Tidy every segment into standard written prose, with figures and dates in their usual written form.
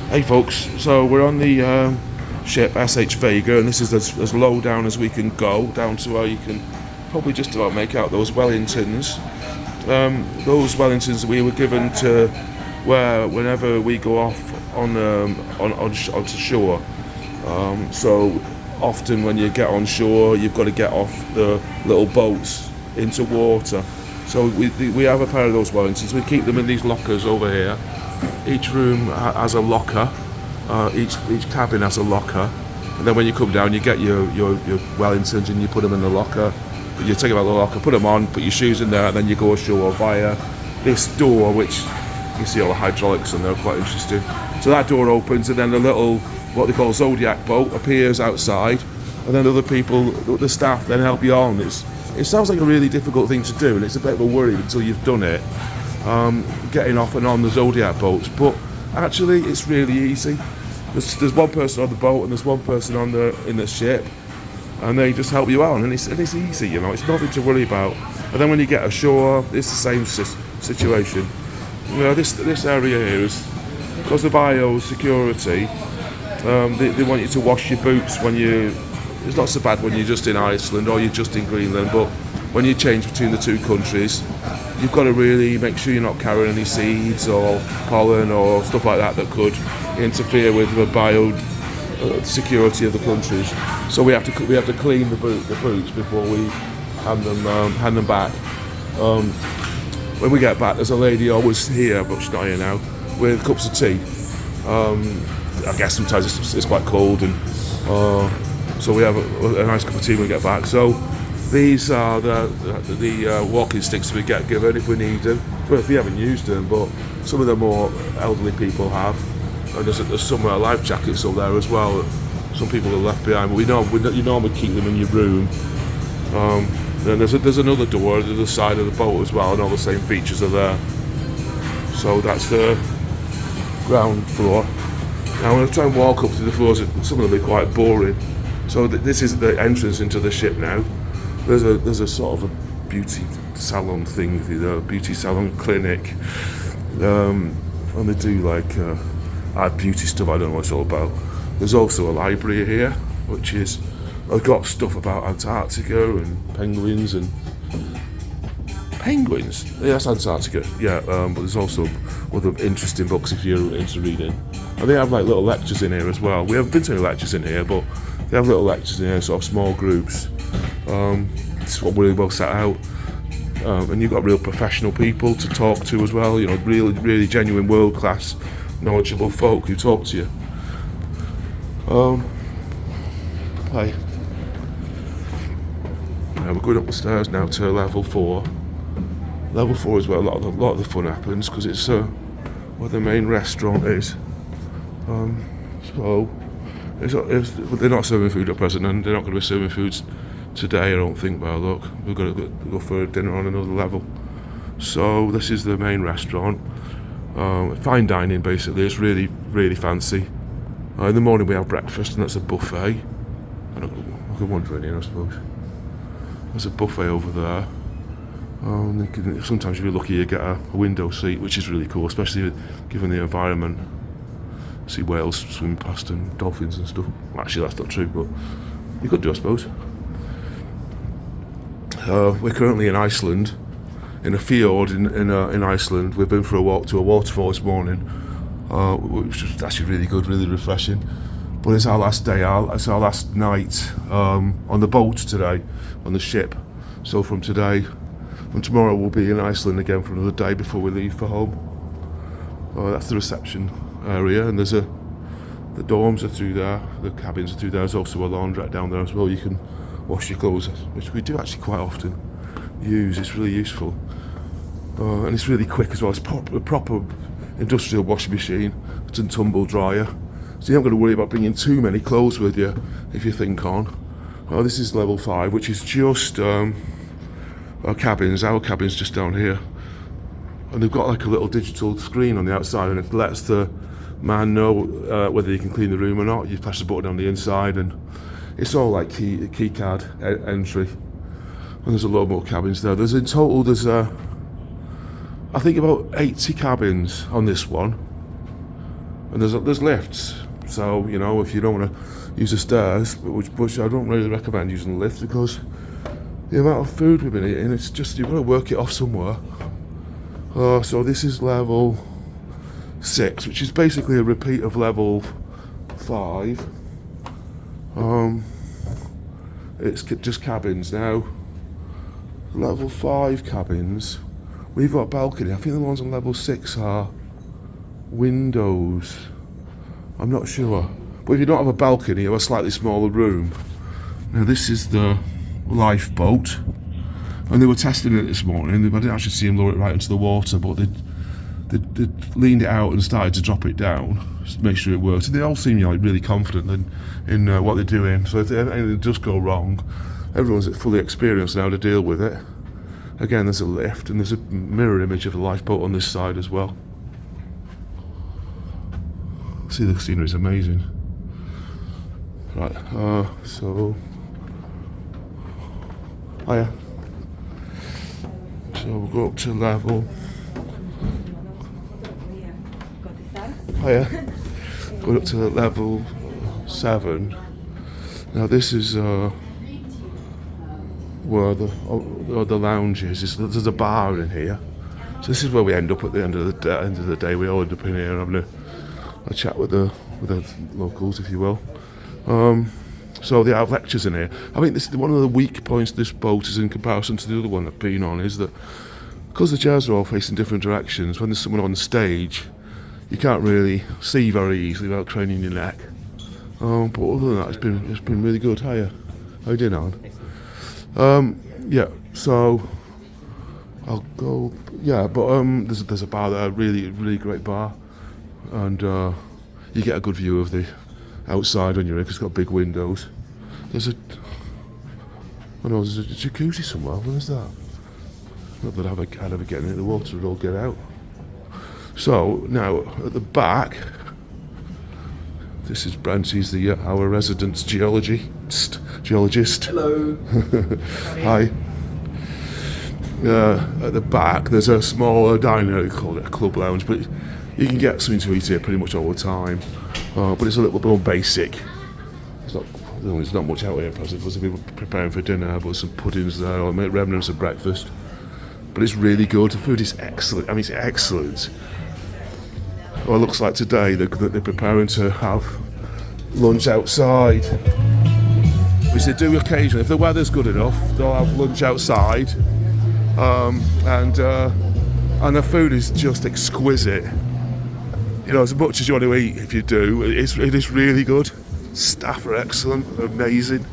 Hey folks, so we're on the ship SH Vaga, and this is as low down as we can go, down to where you can probably just about make out those Wellingtons. Those Wellingtons we were given to where whenever we go off onto shore. So often when you get on shore, you've got to get off the little boats into water. So we have a pair of those Wellingtons. We keep them in these lockers over here. Each room has a locker. Each cabin has a locker, and then when you come down, you get your Wellingtons and you put them in the locker. You take them out of the locker, put them on, put your shoes in there, and then you go ashore via this door, which you see all the hydraulics and they're quite interesting. So that door opens, and then the little what they call Zodiac boat appears outside, and then other people, the staff, then help you on. It sounds like a really difficult thing to do, and it's a bit of a worry until you've done it. Getting off and on the Zodiac boats, but actually it's really easy. There's one person on the boat and there's one person in the ship, and they just help you out, and it's easy, you know. It's nothing to worry about. And then when you get ashore, it's the same situation. You know, this area here is because of biosecurity. They want you to wash your boots when it's not so bad when you're just in Iceland or you're just in Greenland, but when you change between the two countries, you've got to really make sure you're not carrying any seeds or pollen or stuff like that could interfere with the security of the countries. So we have to clean the boots before we hand them back. When we get back, there's a lady always here, but she's not here now, with cups of tea. I guess sometimes it's quite cold, and so we have a nice cup of tea when we get back. So these are the walking sticks we get given if we need them. Well, if we haven't used them, but some of the more elderly people have. And there's some life jackets up there as well that some people have left behind. But you normally keep them in your room. Then there's another door at the other side of the boat as well, and all the same features are there. So that's the ground floor. Now I'm going to try and walk up to the floors. Some of them are quite boring. So this is the entrance into the ship now. There's a sort of a beauty salon thing, beauty salon clinic, and they do like beauty stuff. I don't know what it's all about. There's also a library here, which is I've got stuff about Antarctica and penguins. Yeah, that's Antarctica. Yeah, but there's also other interesting books if you're into reading. And they have like little lectures in here as well. We haven't been to any lectures in here, but they have little lectures in here, sort of small groups. This is what really well set out, and you've got real professional people to talk to as well. You know, really genuine, world-class, knowledgeable folk who talk to you. Hi. We're going up the stairs now to level 4. Level 4 is where a lot of the fun happens, because it's where the main restaurant is. So they're not serving food at present, and they're not going to be serving foods today, I don't think. Well, look, we've got to go for dinner on another level. So this is the main restaurant. Fine dining, basically. It's really, really fancy. In the morning we have breakfast, and that's a buffet. I can wander in here, I suppose. There's a buffet over there. Sometimes if you're lucky, you get a window seat, which is really cool, especially given the environment. See whales swimming past and dolphins and stuff. Well, actually, that's not true, but you could do, I suppose. We're currently in Iceland, in a fjord in Iceland. We've been for a walk to a waterfall this morning, which was actually really good, really refreshing. But it's our last day, it's our last night on the boat today, on the ship. So from tomorrow we'll be in Iceland again for another day before we leave for home. That's the reception area, and the dorms are through there, the cabins are through there. There's also a laundrette down there as well. You can wash your clothes, which we do actually quite often use. It's really useful, and it's really quick as well. It's a proper industrial washing machine. It's a tumble dryer, so you haven't got to worry about bringing too many clothes with you if you think on. This is level 5, which is just our cabin's just down here, and they've got like a little digital screen on the outside, and it lets the man know whether you can clean the room or not. You press the button on the inside, and it's all like key card entry. And there's a lot more cabins there. There's I think about 80 cabins on this one. and there's lifts. So you know, if you don't want to use the stairs, which I don't really recommend using the lift because the amount of food we've been eating, it's just you've got to work it off somewhere. So this is level 6, which is basically a repeat of level 5. It's just cabins now. Level 5 cabins. We've got a balcony. I think the ones on level 6 are windows. I'm not sure. But if you don't have a balcony, you have a slightly smaller room. Now this is the lifeboat. And they were testing it this morning. I didn't actually see them lower it right into the water, but they leaned it out and started to drop it down just to make sure it worked. And they all seem like really confident in what they're doing. So if anything does go wrong, everyone's fully experienced now to deal with it. Again, there's a lift and there's a mirror image of the lifeboat on this side as well. See, the scenery is amazing. Right, so hiya. So we'll go up to level. Hiya. Go up to level 7. Now this is where the lounge is. There's a bar in here. So this is where we end up at the end of the day. We all end up in here having a chat with the locals, if you will. So they have lectures in here. I think this is one of the weak points of this boat is in comparison to the other one I've been on, is that because the chairs are all facing different directions, when there's someone on the stage, you can't really see very easily without craning your neck. But other than that, it's been really good. Hiya. How you doing, Alan? Yeah, so I'll go. Yeah, but there's a bar there, really great bar, and you get a good view of the outside when you're in because it's got big windows. There's a jacuzzi somewhere. Where's that? Not that I'd ever get in the water, it'll all get out. So now at the back, this is Brent. He's our resident geologist. Hello. Hi. At the back, there's a smaller diner. We call it a club lounge, but you can get something to eat here pretty much all the time. But it's a little bit more basic. There's not much out here, because we've been preparing for dinner, but some puddings there, or remnants of breakfast. But it's really good. The food is excellent. I mean, it's excellent. Well, it looks like today they're preparing to have lunch outside, which they do occasionally. If the weather's good enough, they'll have lunch outside, and the food is just exquisite. You know, as much as you want to eat, if you do, it is really good. Staff are excellent, amazing.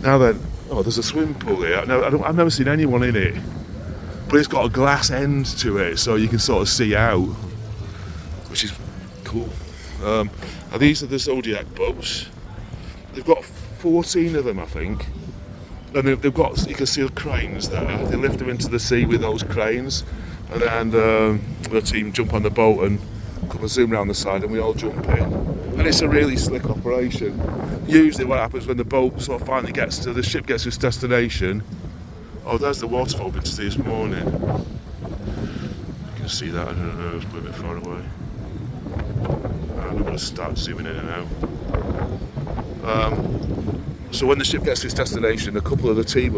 Now then, there's a swimming pool here. Now, I've never seen anyone in it, but it's got a glass end to it, so you can sort of see out, which is cool. Now these are the Zodiac boats. They've got 14 of them, I think, and they've got, you can see the cranes there. They lift them into the sea with those cranes, and then the team jump on the boat and come and zoom around the side, and we all jump in. And it's a really slick operation. Usually what happens when the boat sort of finally the ship gets to its destination. Oh, there's the waterfall we see this morning. You can see that, I don't know, it's a bit far away. I'm going to start zooming in and out. So when the ship gets to its destination, a few of the team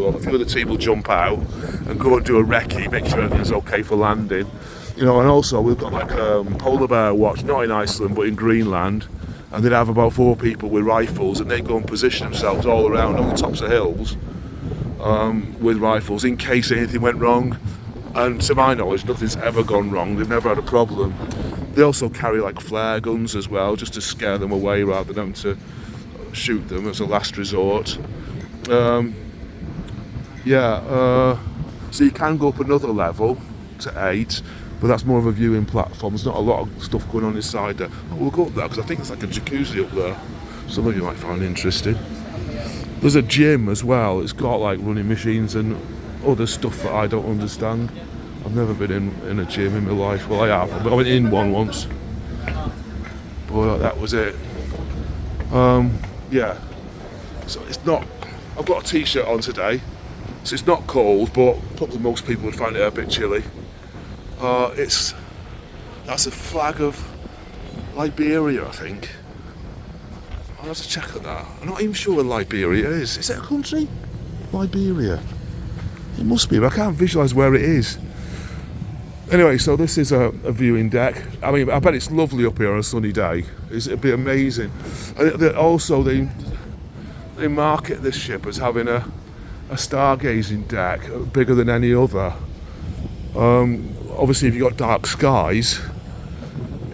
will jump out and go and do a recce, make sure everything's okay for landing. You know, and also we've got like a polar bear watch, not in Iceland, but in Greenland. And they'd have about 4 people with rifles, and they go and position themselves all around on the tops of hills with rifles in case anything went wrong. And to my knowledge, nothing's ever gone wrong. They've never had a problem. They also carry like flare guns as well, just to scare them away rather than to shoot them as a last resort. So you can go up another level to 8. But that's more of a viewing platform. There's not a lot of stuff going on inside there. We'll go up there because I think it's like a jacuzzi up there. Some of you might find it interesting. There's a gym as well. It's got like running machines and other stuff that I don't understand. I've never been in a gym in my life. Well, I have, but I went in one once. But that was it. Yeah. So it's not. I've got a t-shirt on today, so it's not cold, but probably most people would find it a bit chilly. That's a flag of Liberia, I think. I'll have to check at that. I'm not even sure where Liberia is. Is it a country? Liberia. It must be, but I can't visualise where it is. Anyway, so this is a viewing deck. I mean, I bet it's lovely up here on a sunny day. It'd be amazing. And also, they market this ship as having a stargazing deck bigger than any other. Obviously, if you've got dark skies,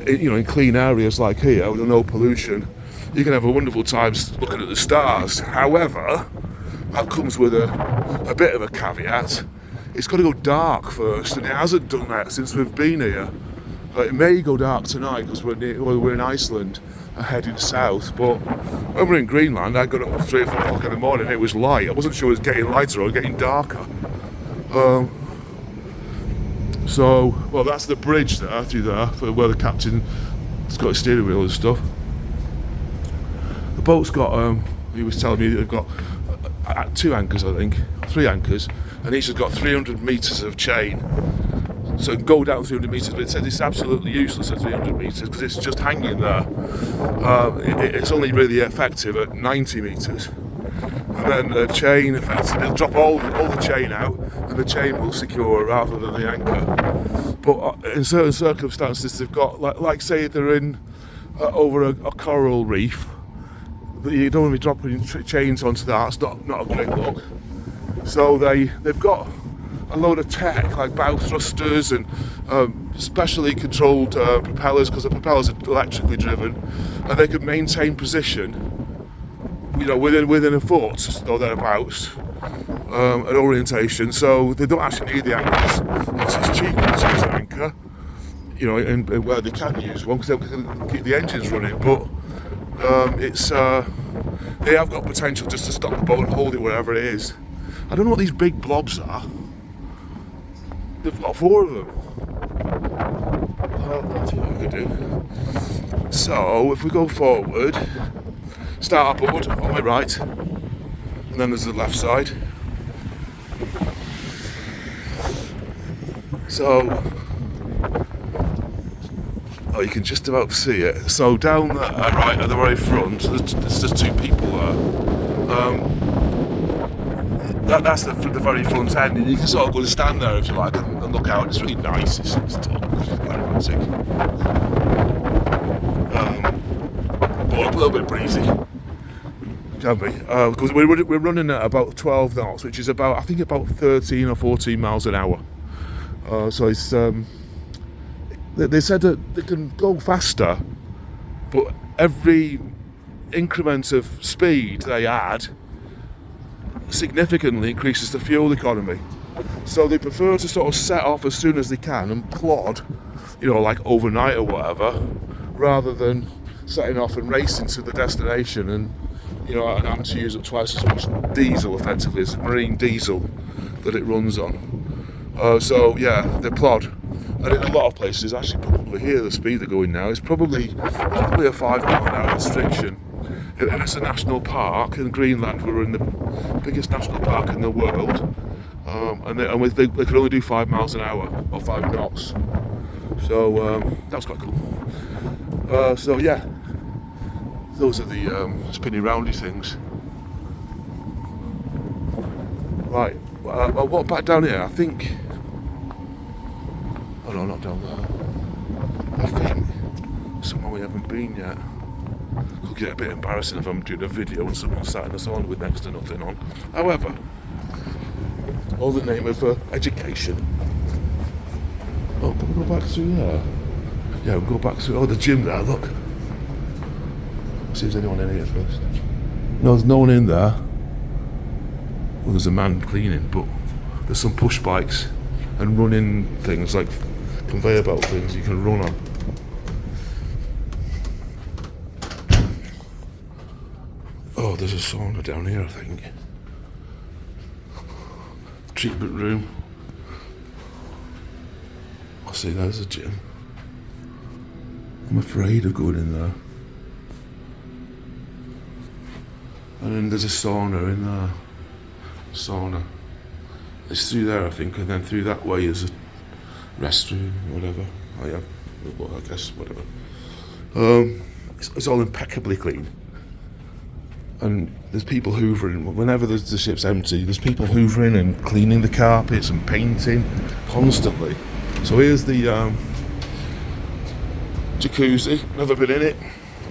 in clean areas like here with no pollution, you can have a wonderful time looking at the stars. However, that comes with a bit of a caveat. It's got to go dark first, and it hasn't done that since we've been here. It may go dark tonight because we're in Iceland, heading south. But when we're in Greenland, I got up at 3 or 4 o'clock in the morning. It was light. I wasn't sure it was getting lighter or getting darker. Well, that's the bridge there, through there, for where the captain's got his steering wheel and stuff. The boat's got, he was telling me they've got 2 anchors, I think, 3 anchors, and each has got 300 metres of chain. So it can go down 300 metres, but it says it's absolutely useless at 300 metres because it's just hanging there. It's only really effective at 90 metres. And then the chain, they'll drop all the chain out, and the chain will secure rather than the anchor. But in certain circumstances, they've got, like say they're in over a coral reef, but you don't want to be dropping chains onto that. It's not a great look. So they've got a load of tech like bow thrusters and specially controlled propellers, because the propellers are electrically driven, and they can maintain position, within a foot or thereabouts, an orientation. So they don't actually need the anchors. It's cheaper to use an anchor, and where they can use one because they can keep the engines running. But they have got potential just to stop the boat and hold it wherever it is. I don't know what these big blobs are. They've got 4 of them. That's what we could do. So if we go forward, starboard on my right, and then there's the left side. So, you can just about see it. So down there, right at the very front, there's just 2 people there. That's the very front end, and you can sort of go and stand there if you like and look out. It's really nice. It's quite romantic. But a little bit breezy. Can be, because we're running at about 12 knots, which is about 13 or 14 miles an hour. So it's they said that they can go faster, but every increment of speed they add significantly increases the fuel economy. So they prefer to sort of set off as soon as they can and plod, like overnight or whatever, rather than setting off and racing to the destination and having to use up twice as much diesel effectively as marine diesel that it runs on. So yeah, they plod. And in a lot of places, actually probably here the speed they're going now is probably a 5 mile an hour restriction. And it's a national park in Greenland. We're in the biggest national park in the world, and they can only do 5 miles an hour or 5 knots. So that's quite cool. So yeah, those are the spinny roundy things. Right, I'll walk back down here. I think. Oh no, not down there. I think somewhere we haven't been yet. Could get a bit embarrassing if I'm doing a video and someone's sat in the sauna with next to nothing on. However, all the name of education. Oh, can we go back through there? Yeah, we'll go back through. Oh, the gym there, look. See if there's anyone in here first. No, there's no one in there. Well, there's a man cleaning, but there's some push bikes and running things, like conveyor belt things you can run on. Oh, there's a sauna down here, I think. Treatment room. I see there's a gym. I'm afraid of going in there. And then there's a sauna in there. Sauna. It's through there, I think, and then through that way is a restroom, whatever. Oh yeah, well, I guess, whatever. It's all impeccably clean. And there's people hoovering. Whenever the ship's empty, there's people hoovering and cleaning the carpets and painting constantly. So here's the jacuzzi. Never been in it.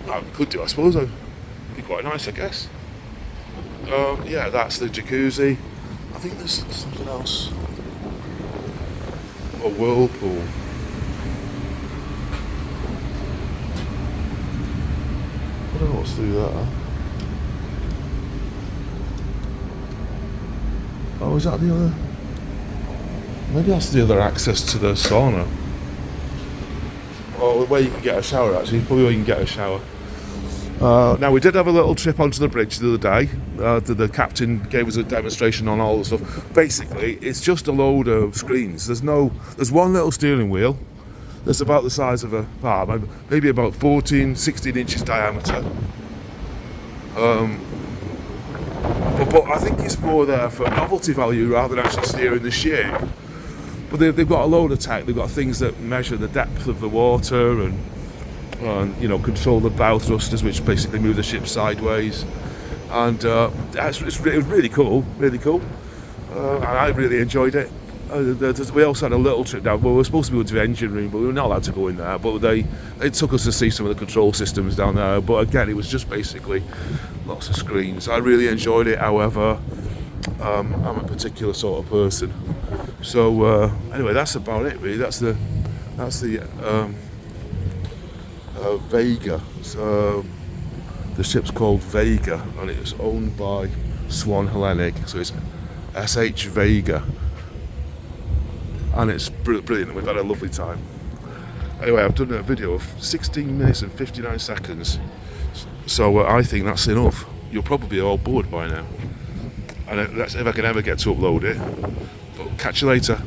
I could do, I suppose. It'd be quite nice, I guess. Yeah, that's the jacuzzi. I think there's something else. A whirlpool. I don't know what's through that. Oh, is that the other? Maybe that's the other access to the sauna. Or where you can get a shower, actually. Probably where you can get a shower. Now, we did have a little trip onto the bridge the other day. The captain gave us a demonstration on all the stuff. Basically, it's just a load of screens. There's one little steering wheel that's about the size of a bar, maybe about 16 inches diameter. But I think it's more there for novelty value rather than actually steering the ship. But they've got a load of tech. They've got things that measure the depth of the water and control the bow thrusters, which basically move the ship sideways. And it's really cool, and I really enjoyed it. We also had a little trip down. Well, we were supposed to be going to the engine room, but we were not allowed to go in there. But they took us to see some of the control systems down there. But again, it was just basically lots of screens. I really enjoyed it. However, I'm a particular sort of person. So anyway, that's about it. Really, that's the Vaga. The ship's called Vaga, and it's owned by Swan Hallenic. So it's SH Vaga. And it's brilliant. We've had a lovely time. Anyway, I've done a video of 16 minutes and 59 seconds. So I think that's enough. You'll probably be all bored by now. And that's if I can ever get to upload it. But catch you later.